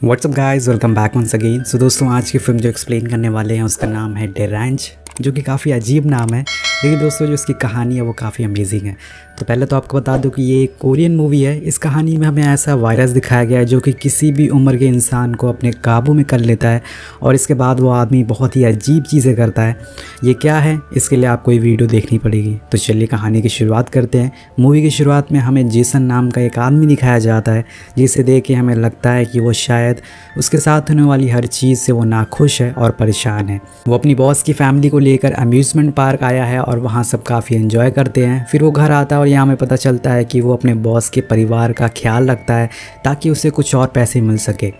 WhatsApp guys, welcome back once again. So दोस्तों, आज की फिल्म जो एक्सप्लेन करने वाले हैं उसका नाम है डेरांज, जो कि काफ़ी अजीब नाम है, लेकिन दोस्तों जो इसकी कहानी है वो काफ़ी अमेजिंग है। तो पहले तो आपको बता दूं कि ये एक कोरियन मूवी है। इस कहानी में हमें ऐसा वायरस दिखाया गया है जो कि किसी भी उम्र के इंसान को अपने काबू में कर लेता है और इसके बाद वो आदमी बहुत ही अजीब चीज़ें करता है। ये क्या है, इसके लिए आपको ये वीडियो देखनी पड़ेगी। तो चलिए कहानी की शुरुआत करते हैं। मूवी की शुरुआत में हमें जेसन नाम का एक आदमी दिखाया जाता है, जिसे देख के हमें लगता है कि वो शायद उसके साथ होने वाली हर चीज़ से वो नाखुश है और परेशान है। वो अपनी बॉस की फैमिली को लेकर अम्यूज़मेंट पार्क आया है और वहाँ सब काफ़ी एंजॉय करते हैं। फिर वो घर आता है और यहाँ हमें पता चलता है कि वो अपने बॉस के परिवार का ख्याल रखता है ताकि उसे कुछ और पैसे मिल सके।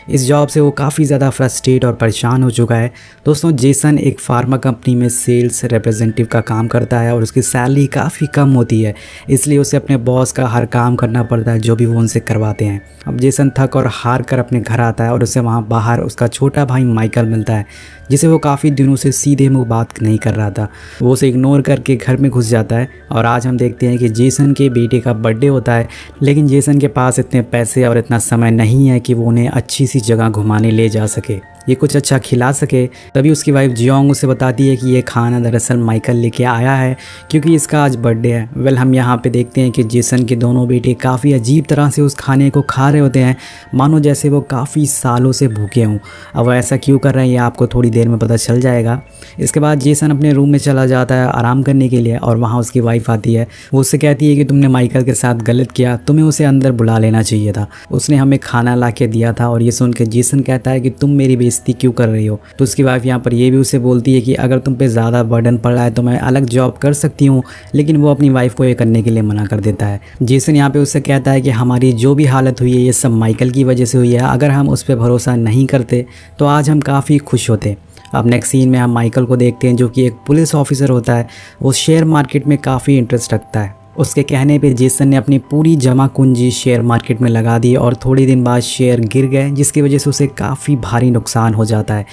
इस जॉब से वो काफ़ी ज़्यादा फ्रस्ट्रेट और परेशान हो चुका है। दोस्तों, जेसन एक फार्मा कंपनी में सेल्स रिप्रेजेंटेटिव का काम करता है और उसकी सैलरी काफ़ी कम होती है, इसलिए उसे अपने बॉस का हर काम करना पड़ता है जो भी वो उनसे करवाते हैं। अब जेसन थक और हार कर अपने घर आता है और उसे वहाँ बाहर उसका छोटा भाई माइकल मिलता है, जिसे वो काफ़ी दिनों से सीधे मुँह बात नहीं कर रहा था। वो उसे इग्नोर करके घर में घुस जाता है और आज हम देखते हैं कि जेसन के बेटे का बर्थडे होता है, लेकिन जेसन के पास इतने पैसे और इतना समय नहीं है कि वो उन्हें अच्छी सी जगह घुमाने ले जा सके, ये कुछ अच्छा खिला सके। तभी उसकी वाइफ जियोंग उसे बताती है कि ये खाना दरअसल माइकल लेके आया है क्योंकि इसका आज बर्थडे है। वेल, हम यहाँ पे देखते हैं कि जेसन के दोनों बेटे काफ़ी अजीब तरह से उस खाने को खा रहे होते हैं, मानो जैसे वो काफ़ी सालों से भूखे हों। अब वो ऐसा क्यों कर रहे हैं ये आपको थोड़ी देर में पता चल जाएगा। इसके बाद जेसन अपने रूम में चला जाता है आराम करने के लिए और वहाँ उसकी वाइफ आती है। वो उससे कहती है कि तुमने माइकल के साथ गलत किया, तुम्हें उसे अंदर बुला लेना चाहिए था, उसने हमें खाना ला के दिया था। और ये सुन के जेसन कहता है कि तुम मेरी बेइज्जती क्यों कर रही हो। तो उसकी वाइफ यहाँ पर ये भी उसे बोलती है कि अगर तुम पे ज़्यादा बर्डन पड़ रहा है तो मैं अलग जॉब कर सकती हूँ, लेकिन वो अपनी वाइफ को ये करने के लिए मना कर देता है। जेसन यहाँ पे उससे कहता है कि हमारी जो भी हालत हुई है ये सब माइकल की वजह से हुई है, अगर हम उस पर भरोसा नहीं करते तो आज हम काफ़ी खुश होते। अब नेक्स्ट सीन में हम माइकल को देखते हैं जो कि एक पुलिस ऑफिसर होता है। वो शेयर मार्केट में काफ़ी इंटरेस्ट रखता है। उसके कहने पे जेसन ने अपनी पूरी जमा पूंजी शेयर मार्केट में लगा दी और थोड़े दिन बाद शेयर गिर गए, जिसकी वजह से उसे काफ़ी भारी नुकसान हो जाता है।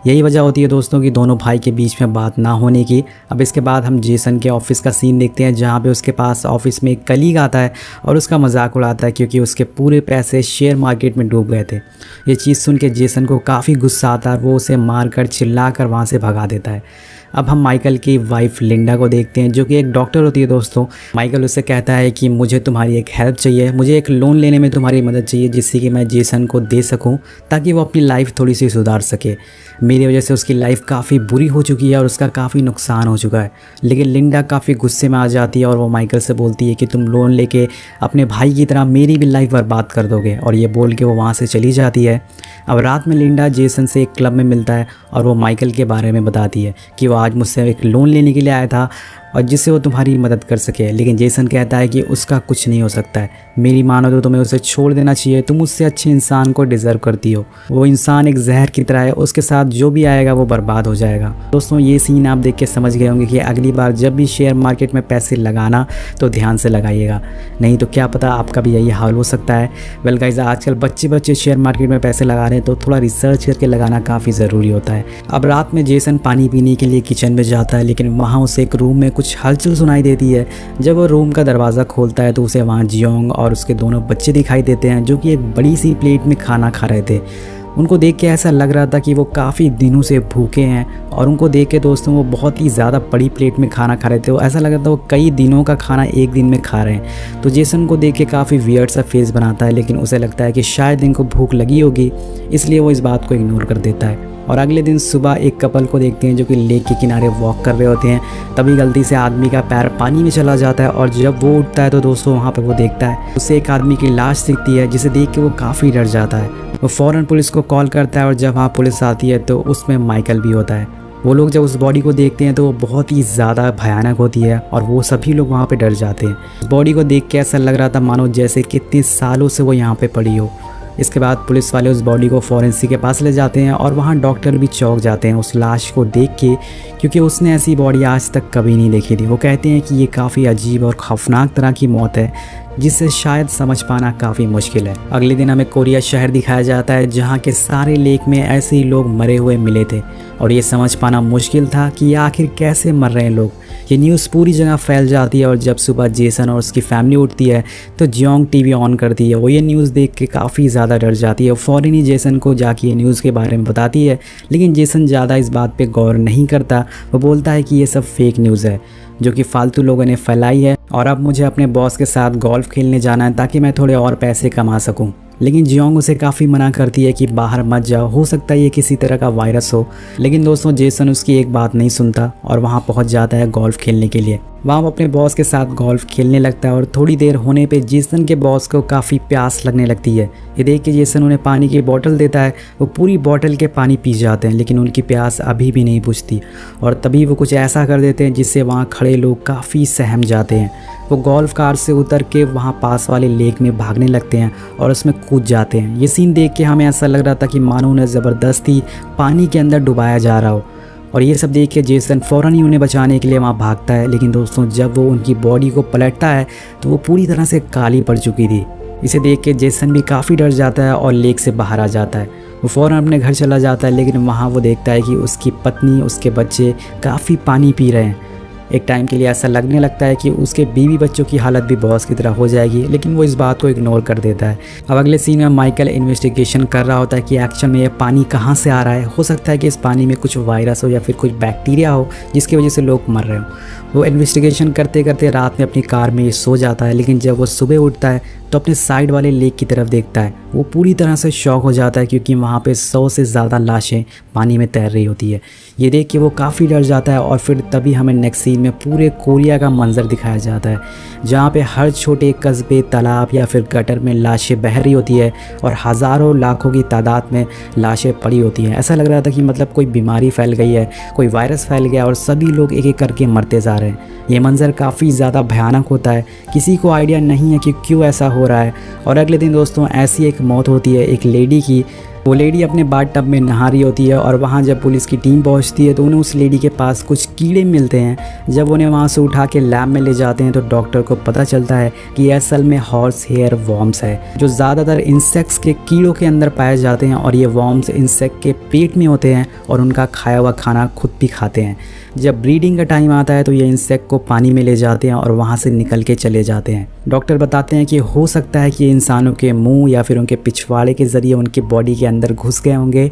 यही वजह होती है दोस्तों कि दोनों भाई के बीच में बात ना होने की। अब इसके बाद हम जेसन के ऑफिस का सीन देखते हैं, जहाँ पे उसके पास ऑफिस में एक कलीग आता है और उसका मजाक उड़ाता है क्योंकि उसके पूरे पैसे शेयर मार्केट में डूब गए थे। ये चीज़ सुन के जेसन को काफ़ी गुस्सा आता है, वो उसे मारकर चिल्लाकर वहाँ से भगा देता है। अब हम माइकल की वाइफ लिंडा को देखते हैं जो कि एक डॉक्टर होती है। दोस्तों, माइकल उससे कहता है कि मुझे तुम्हारी एक हेल्प चाहिए, मुझे एक लोन लेने में तुम्हारी मदद चाहिए जिससे कि मैं जेसन को दे सकूं ताकि वो अपनी लाइफ थोड़ी सी सुधार सके। मेरी वजह से उसकी लाइफ काफ़ी बुरी हो चुकी है और उसका काफ़ी नुकसान हो चुका है। लेकिन लिंडा काफ़ी गुस्से में आ जाती है और वो माइकल से बोलती है कि तुम लोन लेके अपने भाई की तरह मेरी भी लाइफ बर्बाद कर दोगे, और ये बोल के वो वहाँ से चली जाती है। अब रात में लिंडा जेसन से एक क्लब में मिलता है और वो माइकल के बारे में बताती है कि वो आज मुझसे एक लोन लेने के लिए आया था और जिससे वो तुम्हारी मदद कर सके। लेकिन जेसन कहता है कि उसका कुछ नहीं हो सकता है, मेरी मानो तो तुम्हें उसे छोड़ देना चाहिए, तुम उससे अच्छे इंसान को डिज़र्व करती हो। वो इंसान एक जहर की तरह है, उसके साथ जो भी आएगा वो बर्बाद हो जाएगा। दोस्तों, ये सीन आप देख के समझ गए होंगे कि अगली बार जब भी शेयर मार्केट में पैसे लगाना तो ध्यान से लगाइएगा, नहीं तो क्या पता आपका भी यही हाल हो सकता है। वेल गाइस, आजकल बच्चे शेयर मार्केट में पैसे लगा रहे हैं तो थोड़ा रिसर्च करके लगाना काफ़ी ज़रूरी होता है। अब रात में जेसन पानी पीने के लिए किचन में जाता है, लेकिन वहाँ उसे एक रूम में कुछ हलचल सुनाई देती है। जब वो रूम का दरवाज़ा खोलता है तो उसे वहाँ जियोंग और उसके दोनों बच्चे दिखाई देते हैं जो कि एक बड़ी सी प्लेट में खाना खा रहे थे। उनको देख के ऐसा लग रहा था कि वो काफ़ी दिनों से भूखे हैं, और उनको देख के दोस्तों वो बहुत ही ज़्यादा बड़ी प्लेट में खाना खा रहे थे। ऐसा लग रहा था वो कई दिनों का खाना एक दिन में खा रहे हैं। तो जेसन को देख के काफ़ी वियर्ड सा फेस बनाता है, लेकिन उसे लगता है कि शायद इनको भूख लगी होगी, इसलिए वो इस बात को इग्नोर कर देता है। और अगले दिन सुबह एक कपल को देखते हैं जो कि लेक के किनारे वॉक कर रहे होते हैं। तभी गलती से आदमी का पैर पानी में चला जाता है और जब वो उठता है तो दोस्तों वहाँ पे वो देखता है उससे एक आदमी की लाश दिखती है, जिसे देख के वो काफ़ी डर जाता है। वो फ़ौरन पुलिस को कॉल करता है और जब वहाँ पुलिस आती है तो उसमें माइकल भी होता है। वो लोग जब उस बॉडी को देखते हैं तो वो बहुत ही ज़्यादा भयानक होती है और वो सभी लोग वहाँ पे डर जाते हैं। उस बॉडी को देख के ऐसा लग रहा था मानो जैसे कितने सालों से वो यहाँ पे पड़ी हो। इसके बाद पुलिस वाले उस बॉडी को फॉरेंसिक के पास ले जाते हैं और वहाँ डॉक्टर भी चौंक जाते हैं उस लाश को देख के, क्योंकि उसने ऐसी बॉडी आज तक कभी नहीं देखी थी। वो कहते हैं कि ये काफ़ी अजीब और खौफनाक तरह की मौत है, जिससे शायद समझ पाना काफ़ी मुश्किल है। अगले दिन हमें कोरिया शहर दिखाया जाता है जहाँ के सारे लेक में ऐसे ही लोग मरे हुए मिले थे और ये समझ पाना मुश्किल था कि ये आखिर कैसे मर रहे हैं लोग। ये न्यूज़ पूरी जगह फैल जाती है और जब सुबह जेसन और उसकी फैमिली उठती है तो जियोंग टीवी ऑन करती है। वो ये न्यूज़ देख के काफ़ी ज़्यादा डर जाती है। फ़ौरन ही जेसन को जाके ये न्यूज़ के बारे में बताती है, लेकिन जेसन ज़्यादा इस बात पे गौर नहीं करता। वो बोलता है कि ये सब फेक न्यूज़ है जो कि फालतू लोगों ने फैलाई है और अब मुझे अपने बॉस के साथ गोल्फ खेलने जाना है ताकि मैं थोड़े और पैसे कमा सकूं। लेकिन जियोंग उसे काफ़ी मना करती है कि बाहर मत जाओ, हो सकता है ये किसी तरह का वायरस हो। लेकिन दोस्तों जेसन उसकी एक बात नहीं सुनता और वहाँ पहुँच जाता है गोल्फ खेलने के लिए। वहाँ वो अपने बॉस के साथ गोल्फ खेलने लगता है और थोड़ी देर होने पे जेसन के बॉस को काफ़ी प्यास लगने लगती है। ये देख के जेसन उन्हें पानी की बोतल देता है। वो पूरी बोतल के पानी पी जाते हैं लेकिन उनकी प्यास अभी भी नहीं बुझती और तभी वो कुछ ऐसा कर देते हैं जिससे वहाँ खड़े लोग काफ़ी सहम जाते हैं। वो गोल्फ कार से उतर के वहाँ पास वाले लेक में भागने लगते हैं और उसमें कूद जाते हैं। ये सीन देख के हमें ऐसा लग रहा था कि मानो उन्हें ज़बरदस्ती पानी के अंदर डुबाया जा रहा हो और ये सब देख के जेसन फ़ौरन ही उन्हें बचाने के लिए वहाँ भागता है। लेकिन दोस्तों जब वो उनकी बॉडी को पलटता है तो वो पूरी तरह से काली पड़ चुकी थी। इसे देख के जेसन भी काफ़ी डर जाता है और लेक से बाहर आ जाता है। वो फ़ौरन अपने घर चला जाता है लेकिन वहाँ वो देखता है कि उसकी पत्नी, उसके बच्चे काफ़ी पानी पी रहे हैं। एक टाइम के लिए ऐसा लगने लगता है कि उसके बीवी बच्चों की हालत भी बॉस की तरह हो जाएगी, लेकिन वो इस बात को इग्नोर कर देता है। अब अगले सीन में माइकल इन्वेस्टिगेशन कर रहा होता है कि एक्चुअल में ये पानी कहाँ से आ रहा है। हो सकता है कि इस पानी में कुछ वायरस हो या फिर कुछ बैक्टीरिया हो जिसकी वजह से लोग मर रहे हो। वो इन्वेस्टिगेशन करते करते रात में अपनी कार में ये सो जाता है, लेकिन जब वो सुबह उठता है तो अपने साइड वाले लेक की तरफ देखता है। वो पूरी तरह से शॉक हो जाता है क्योंकि वहाँ पे 100 से ज़्यादा लाशें पानी में तैर रही होती है। ये देख के वो काफ़ी डर जाता है और फिर तभी हमें नेक्स्ट सीन में पूरे कोरिया का मंजर दिखाया जाता है जहाँ पे हर छोटे कस्बे, तालाब या फिर गटर में लाशें बह रही होती है और हज़ारों लाखों की तादाद में लाशें पड़ी होती हैं। ऐसा लग रहा था कि मतलब कोई बीमारी फैल गई है, कोई वायरस फैल गया और सभी लोग एक एक करके मरते जा रहे हैं। ये मंजर काफ़ी ज़्यादा भयानक होता है, किसी को आइडिया नहीं है कि क्यों ऐसा हो रहा है। और अगले दिन दोस्तों ऐसी एक मौत होती है एक लेडी की। वो लेडी अपने बाथ टब में नहा रही होती है और वहाँ जब पुलिस की टीम पहुँचती है तो उन्हें उस लेडी के पास कुछ कीड़े मिलते हैं। जब उन्हें वहाँ से उठा के लैब में ले जाते हैं तो डॉक्टर को पता चलता है कि ये असल में हॉर्स हेयर वॉर्म्स है जो ज़्यादातर इंसेक्ट्स के कीड़ों के अंदर पाए जाते हैं और ये वॉर्म्स इंसेक्ट के पेट में होते हैं और उनका खाया हुआ खाना खुद भी खाते हैं। जब ब्रीडिंग का टाइम आता है तो ये इंसेक्ट को पानी में ले जाते हैं और वहाँ से निकल के चले जाते हैं। डॉक्टर बताते हैं कि हो सकता है कि इंसानों के मुंह या फिर उनके पिछवाड़े के ज़रिए उनकी बॉडी के अंदर घुस गए होंगे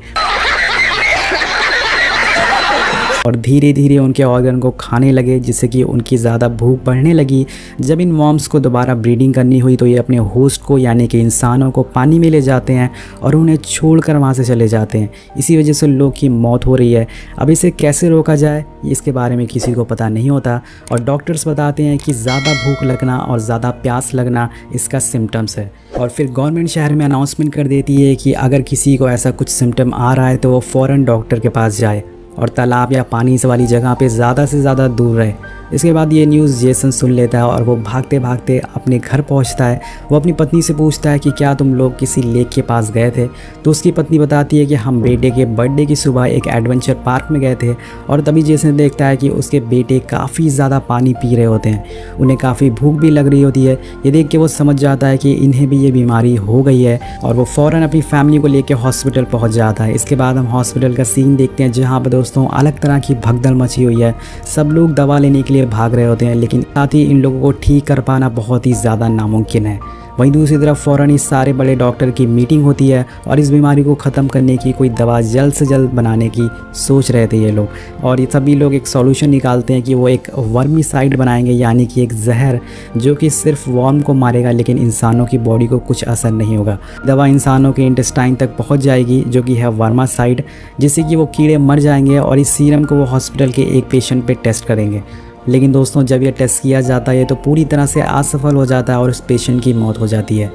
और धीरे धीरे उनके ऑर्गन को खाने लगे जिससे कि उनकी ज़्यादा भूख बढ़ने लगी। जब इन वॉर्म्स को दोबारा ब्रीडिंग करनी हुई तो ये अपने होस्ट को यानी कि इंसानों को पानी में ले जाते हैं और उन्हें छोड़कर वहाँ से चले जाते हैं। इसी वजह से लोग की मौत हो रही है। अब इसे कैसे रोका जाए इसके बारे में किसी को पता नहीं होता और डॉक्टर्स बताते हैं कि ज़्यादा भूख लगना और ज़्यादा प्यास लगना इसका सिम्टम्स है। और फिर गवर्नमेंट शहर में अनाउंसमेंट कर देती है कि अगर किसी को ऐसा कुछ सिम्टम आ रहा है तो वो फ़ौरन डॉक्टर के पास जाए और तालाब या पानी से वाली जगह पे ज़्यादा से ज़्यादा दूर रहे। इसके बाद ये न्यूज़ जेसन सुन लेता है और वो भागते भागते अपने घर पहुंचता है। वो अपनी पत्नी से पूछता है कि क्या तुम लोग किसी लेक के पास गए थे। तो उसकी पत्नी बताती है कि हम बेटे के बर्थडे की सुबह एक एडवेंचर पार्क में गए थे। और तभी जेसन देखता है कि उसके बेटे काफ़ी ज़्यादा पानी पी रहे होते हैं, उन्हें काफ़ी भूख भी लग रही होती है। ये देख के वो समझ जाता है कि इन्हें भी ये बीमारी हो गई है और वो फ़ौरन अपनी फैमिली को लेकर हॉस्पिटल पहुँच जाता है। इसके बाद हम हॉस्पिटल का सीन देखते हैं जहाँ पर दोस्तों अलग तरह की भगदड़ मची हुई है। सब लोग दवा लेने के लिए भाग रहे होते हैं, लेकिन साथ ही इन लोगों को ठीक कर पाना बहुत ही ज़्यादा नामुमकिन है। वहीं दूसरी तरफ फ़ौरन इस सारे बड़े डॉक्टर की मीटिंग होती है और इस बीमारी को ख़त्म करने की कोई दवा जल्द से जल्द बनाने की सोच रहे थे ये लोग। और ये सभी लोग एक सॉल्यूशन निकालते हैं कि वो एक वर्मीसाइड बनाएंगे, यानी कि एक जहर जो कि सिर्फ वर्म को मारेगा लेकिन इंसानों की बॉडी को कुछ असर नहीं होगा। दवा इंसानों के इंटेस्टाइन तक पहुँच जाएगी जो कि है वर्मासाइड, जिससे कि वो कीड़े मर जाएंगे और इस सीरम को वो हॉस्पिटल के एक पेशेंट पर टेस्ट करेंगे। लेकिन दोस्तों जब ये टेस्ट किया जाता है तो पूरी तरह से असफल हो जाता है और उस पेशेंट की मौत हो जाती है।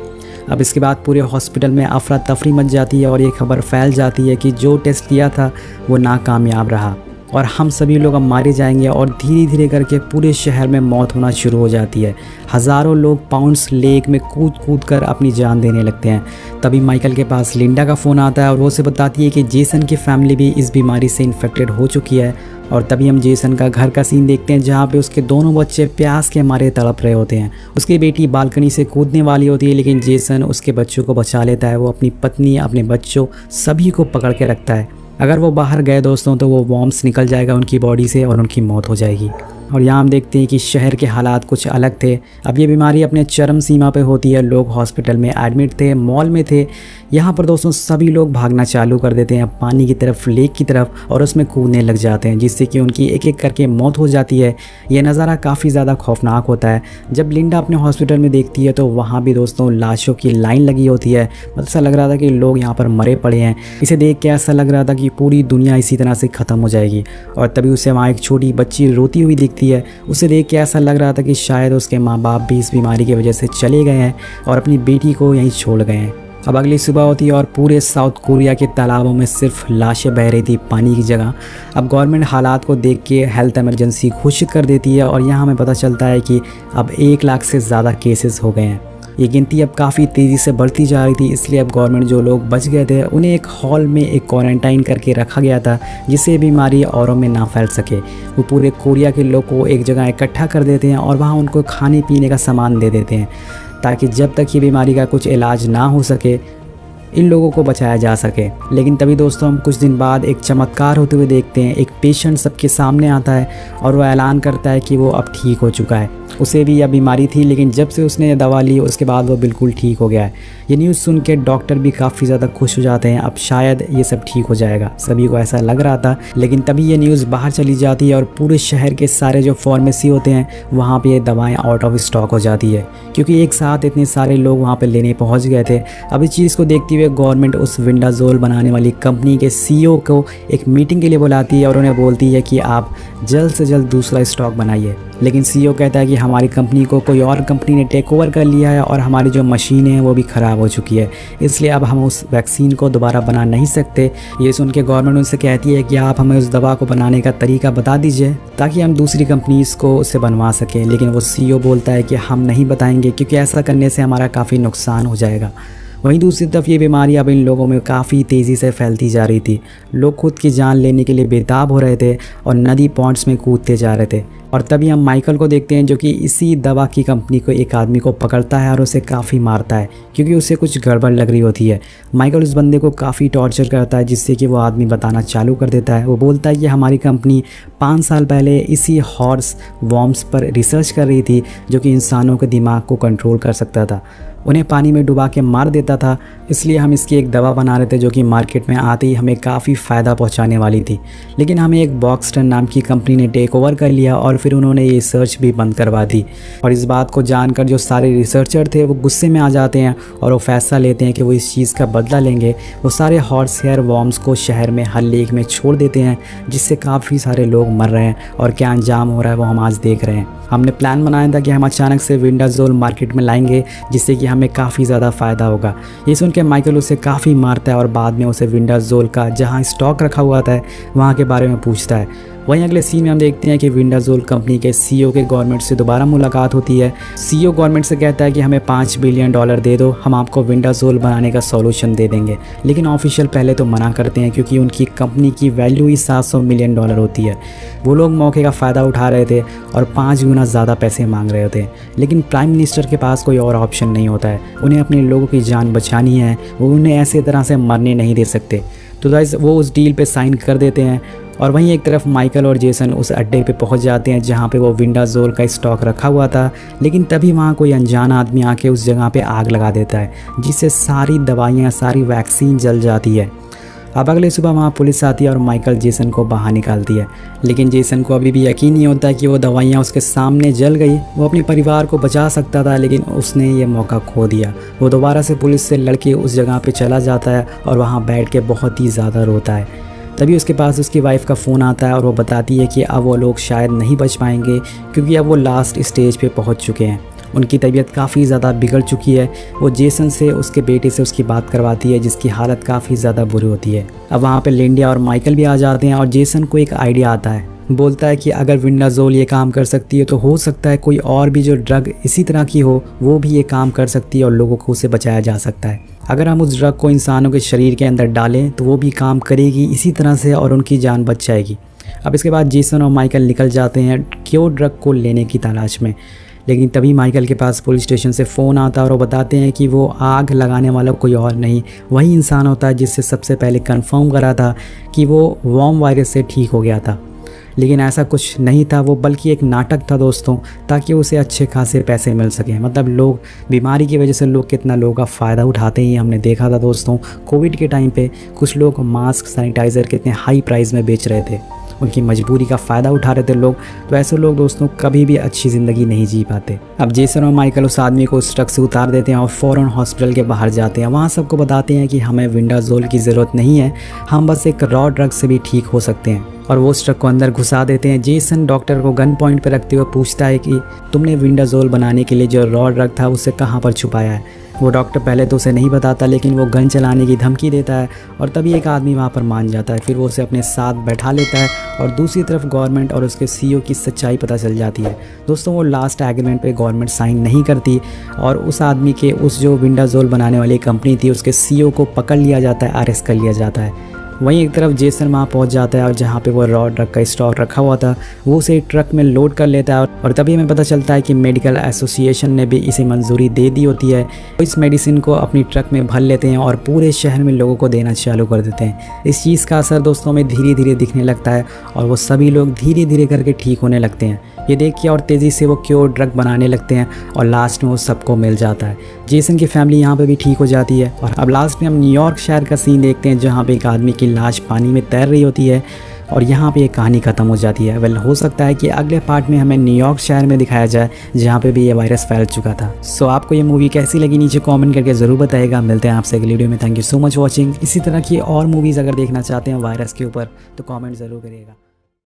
अब इसके बाद पूरे हॉस्पिटल में अफरा तफरी मच जाती है और ये खबर फैल जाती है कि जो टेस्ट किया था वो नाकामयाब रहा और हम सभी लोग अब मारे जाएंगे। और धीरे धीरे करके पूरे शहर में मौत होना शुरू हो जाती है। हज़ारों लोग पाउंड्स लेक में कूद कूद कर अपनी जान देने लगते हैं। तभी माइकल के पास लिंडा का फ़ोन आता है और वो उसे बताती है कि जेसन की फैमिली भी इस बीमारी से इन्फेक्टेड हो चुकी है और तभी हम जेसन का घर का सीन देखते हैं जहाँ पे उसके दोनों बच्चे प्यास के मारे तड़प रहे होते हैं। उसकी बेटी बालकनी से कूदने वाली होती है, लेकिन जेसन उसके बच्चों को बचा लेता है। वो अपनी पत्नी, अपने बच्चों सभी को पकड़ के रखता है। अगर वो बाहर गए दोस्तों तो वो वॉर्म्स निकल जाएगा उनकी बॉडी से और उनकी मौत हो जाएगी। और यहाँ हम देखते हैं कि शहर के हालात कुछ अलग थे। अब ये बीमारी अपने चरम सीमा पे होती है। लोग हॉस्पिटल में एडमिट थे, मॉल में थे। यहाँ पर दोस्तों सभी लोग भागना चालू कर देते हैं पानी की तरफ, लेक की तरफ, और उसमें कूदने लग जाते हैं, जिससे कि उनकी एक एक करके मौत हो जाती है। यह नज़ारा काफ़ी ज़्यादा खौफनाक होता है। जब लिंडा अपने हॉस्पिटल में देखती है तो वहाँ भी दोस्तों लाशों की लाइन लगी होती है। मतलब ऐसा लग रहा था कि लोग यहाँ पर मरे पड़े हैं। इसे देख के ऐसा लग रहा था कि पूरी दुनिया इसी तरह से ख़त्म हो जाएगी। और तभी उसे वहाँ एक छोटी बच्ची रोती हुई दिखती है। उसे देख के ऐसा लग रहा था कि शायद उसके माँ बाप भी इस बीमारी की वजह से चले गए हैं और अपनी बेटी को यहीं छोड़ गए हैं। अब अगली सुबह होती है और पूरे साउथ कोरिया के तालाबों में सिर्फ लाशें बह रही थी पानी की जगह। अब गवर्नमेंट हालात को देख के हेल्थ इमरजेंसी घोषित कर देती है और यहाँ हमें पता चलता है कि अब 1 लाख से ज़्यादा केसेस हो गए हैं। ये गिनती अब काफ़ी तेज़ी से बढ़ती जा रही थी, इसलिए अब गवर्नमेंट जो लोग बच गए थे उन्हें एक हॉल में एक क्वारंटाइन करके रखा गया था, जिससे बीमारी औरों में ना फैल सके। वो पूरे कोरिया के लोग को एक जगह इकट्ठा कर देते हैं और वहाँ उनको खाने पीने का सामान दे देते हैं, ताकि जब तक ये बीमारी का कुछ इलाज ना हो सके इन लोगों को बचाया जा सके। लेकिन तभी दोस्तों हम कुछ दिन बाद एक चमत्कार होते हुए देखते हैं। एक पेशेंट सबके सामने आता है और वो ऐलान करता है कि वो अब ठीक हो चुका है। उसे भी यह बीमारी थी, लेकिन जब से उसने ये दवा ली उसके बाद वो बिल्कुल ठीक हो गया है। ये न्यूज़ सुन के डॉक्टर भी काफ़ी ज़्यादा खुश हो जाते हैं। अब शायद ये सब ठीक हो जाएगा, सभी को ऐसा लग रहा था। लेकिन तभी ये न्यूज़ बाहर चली जाती है और पूरे शहर के सारे जो फार्मेसी होते हैं वहाँ पे ये दवाएं आउट ऑफ स्टॉक हो जाती है, क्योंकि एक साथ इतने सारे लोग वहाँ पे लेने पहुँच गए थे। अब इस चीज़ को देखते हुए गवर्नमेंट उस विंडाजोल बनाने वाली कंपनी के CEO को एक मीटिंग के लिए बुलाती है और उन्हें बोलती है कि आप जल्द से जल्द दूसरा स्टॉक बनाइए। लेकिन CEO कहता है कि हमारी कंपनी को कोई और कंपनी ने टेक ओवर कर लिया है और हमारी जो मशीनें हैं वो भी ख़राब हो चुकी है, इसलिए अब हम उस वैक्सीन को दोबारा बना नहीं सकते। ये सुन के गवर्नमेंट उनसे कहती है कि आप हमें उस दवा को बनाने का तरीका बता दीजिए ताकि हम दूसरी कंपनीज़ को उसे बनवा सकें। लेकिन वो CEO बोलता है कि हम नहीं बताएंगे, क्योंकि ऐसा करने से हमारा काफ़ी नुकसान हो जाएगा। वहीं दूसरी तरफ ये बीमारी अब इन लोगों में काफ़ी तेज़ी से फैलती जा रही थी। लोग खुद की जान लेने के लिए बेताब हो रहे थे और नदी पॉन्ड्स में कूदते जा रहे थे। और तभी हम माइकल को देखते हैं जो कि इसी दवा की कंपनी को एक आदमी को पकड़ता है और उसे काफ़ी मारता है, क्योंकि उसे कुछ गड़बड़ लग रही होती है। माइकल उस बंदे को काफ़ी टॉर्चर करता है, जिससे कि वो आदमी बताना चालू कर देता है। वो बोलता है कि हमारी कंपनी 5 साल पहले इसी हॉर्स वॉर्म्स पर रिसर्च कर रही थी, जो कि इंसानों के दिमाग को कंट्रोल कर सकता था, उन्हें पानी में डुबा के मार देता था। इसलिए हम इसकी एक दवा बना रहे थे जो कि मार्केट में आते ही हमें काफ़ी फ़ायदा पहुंचाने वाली थी। लेकिन हमें एक बॉक्सटन नाम की कंपनी ने टेक ओवर कर लिया और फिर उन्होंने ये रिसर्च भी बंद करवा दी। और इस बात को जानकर जो सारे रिसर्चर थे वो गुस्से में आ जाते हैं और वो फैसला लेते हैं कि वो इस चीज़ का बदला लेंगे। वो सारे हॉर्स हेयर वॉर्म्स को शहर में हर लेक में छोड़ देते हैं, जिससे काफ़ी सारे लोग मर रहे हैं और क्या अंजाम हो रहा है वो हम आज देख रहे हैं। हमने प्लान बनाया था कि हम अचानक से विंडाजोल मार्केट में लाएंगे, जिससे कि हमें काफ़ी ज़्यादा फ़ायदा होगा। ये सुन के माइकल उसे काफ़ी मारता है और बाद में उसे विंडाजोल का जहाँ स्टॉक रखा हुआ था वहाँ के बारे में पूछता है। वहीं अगले सीन में हम देखते हैं कि विंडाजोल कंपनी के CEO के गवर्नमेंट से दोबारा मुलाकात होती है। CEO गवर्नमेंट से कहता है कि हमें $5 बिलियन दे दो, हम आपको विंडाजोल बनाने का सॉल्यूशन दे देंगे। लेकिन ऑफिशियल पहले तो मना करते हैं, क्योंकि उनकी कंपनी की वैल्यू ही $700 मिलियन होती है। वो लोग मौके का फ़ायदा उठा रहे थे और 5 गुना ज़्यादा पैसे मांग रहे थे। लेकिन प्राइम मिनिस्टर के पास कोई और ऑप्शन नहीं होता है, उन्हें अपने लोगों की जान बचानी है, वो उन्हें ऐसे तरह से मरने नहीं दे सकते। तो गाइस वो उस डील पे साइन कर देते हैं। और वहीं एक तरफ माइकल और जेसन उस अड्डे पे पहुंच जाते हैं जहां पे वो विंडाजोल का स्टॉक रखा हुआ था। लेकिन तभी वहां कोई अनजान आदमी आके उस जगह पे आग लगा देता है, जिससे सारी दवाइयाँ, सारी वैक्सीन जल जाती है। अब अगले सुबह वहाँ पुलिस आती है और माइकल जेसन को बाहर निकालती है। लेकिन जेसन को अभी भी यकीन नहीं होता कि वो दवाइयाँ उसके सामने जल गई। वो अपने परिवार को बचा सकता था, लेकिन उसने ये मौका खो दिया। वो दोबारा से पुलिस से लड़के उस जगह पे चला जाता है और वहाँ बैठ के बहुत ही ज़्यादा रोता है। तभी उसके पास उसकी वाइफ का फ़ोन आता है और वो बताती है कि अब वो लोग शायद नहीं बच पाएंगे, क्योंकि अब वो लास्ट स्टेज पे पहुँच चुके हैं। उनकी तबीयत काफ़ी ज़्यादा बिगड़ चुकी है। वो जेसन से, उसके बेटे से उसकी बात करवाती है, जिसकी हालत काफ़ी ज़्यादा बुरी होती है। अब वहाँ पे लिंडा और माइकल भी आ जाते हैं और जेसन को एक आइडिया आता है। बोलता है कि अगर विंडाजोल ये काम कर सकती है तो हो सकता है कोई और भी जो ड्रग इसी तरह की हो वो भी ये काम कर सकती है और लोगों को उसे बचाया जा सकता है। अगर हम उस ड्रग को इंसानों के शरीर के अंदर डालें तो वो भी काम करेगी इसी तरह से और उनकी जान बच जाएगी। अब इसके बाद जेसन और माइकल निकल जाते हैं क्योर ड्रग को लेने की तलाश में। लेकिन तभी माइकल के पास पुलिस स्टेशन से फ़ोन आता है और वो बताते हैं कि वो आग लगाने वाला कोई और नहीं, वही इंसान होता है जिससे सबसे पहले कंफर्म करा था कि वो वॉर्म वायरस से ठीक हो गया था। लेकिन ऐसा कुछ नहीं था, वो बल्कि एक नाटक था दोस्तों, ताकि उसे अच्छे खासे पैसे मिल सकें। मतलब लोग बीमारी की वजह से लोग कितना लोगों का फ़ायदा उठाते ही हमने देखा था दोस्तों। कोविड के टाइम पे कुछ लोग मास्क सैनिटाइज़र कितने हाई प्राइस में बेच रहे थे, उनकी मजबूरी का फ़ायदा उठा रहे थे लोग। तो ऐसे लोग दोस्तों कभी भी अच्छी ज़िंदगी नहीं जी पाते। अब जेसन और माइकल उस आदमी को उस ट्रक से उतार देते हैं और फ़ौरन हॉस्पिटल के बाहर जाते हैं। वहाँ सबको बताते हैं कि हमें विंडाजोल की ज़रूरत नहीं है, हम बस एक रॉ ड्रग से भी ठीक हो सकते हैं। और वो उस ट्रक को अंदर घुसा देते हैं। जेसन डॉक्टर को गन पॉइंट पर रखते हुए पूछता है कि तुमने विंडाजोल बनाने के लिए जो रॉ ड्रग था उसे कहाँ पर छुपाया है। वो डॉक्टर पहले तो उसे नहीं बताता, लेकिन वो गन चलाने की धमकी देता है और तभी एक आदमी वहाँ पर मान जाता है। फिर वो उसे अपने साथ बैठा लेता है और दूसरी तरफ गवर्नमेंट और उसके सीईओ की सच्चाई पता चल जाती है। दोस्तों वो लास्ट एग्रीमेंट पे गवर्नमेंट साइन नहीं करती और उस आदमी के उस जो विंडाजोल बनाने वाली कंपनी थी उसके सीईओ को पकड़ लिया जाता है, अरेस्ट कर लिया जाता है। वहीं एक तरफ जेसन वहाँ पहुँच जाता है और जहाँ पे वो रॉ ड्रग का स्टॉक रखा हुआ था वो उसे ट्रक में लोड कर लेता है और तभी हमें पता चलता है कि मेडिकल एसोसिएशन ने भी इसे मंजूरी दे दी होती है। तो इस मेडिसिन को अपनी ट्रक में भर लेते हैं और पूरे शहर में लोगों को देना चालू कर देते हैं। इस चीज़ का असर दोस्तों में धीरे धीरे दिखने लगता है और वो सभी लोग धीरे धीरे करके ठीक होने लगते हैं। ये देख के और तेज़ी से वो क्योर ड्रग बनाने लगते हैं और लास्ट में वो सबको मिल जाता है। जेसन की फैमिली यहाँ पे भी ठीक हो जाती है। और अब लास्ट में हम न्यूयॉर्क शहर का सीन देखते हैं जहाँ पे एक आदमी की लाश पानी में तैर रही होती है और यहाँ पे ये कहानी ख़त्म हो जाती है। वेल हो सकता है कि अगले पार्ट में हमें न्यूयॉर्क शहर में दिखाया जाए जहाँ पे भी ये वायरस फैल चुका था। सो आपको ये मूवी कैसी लगी नीचे कमेंट करके ज़रूर बताइएगा। मिलते हैं आपसे अगली वीडियो में। Thank you so much watching. इसी तरह की और मूवीज़ अगर देखना चाहते हैं वायरस के ऊपर तो कमेंट ज़रूर करिएगा।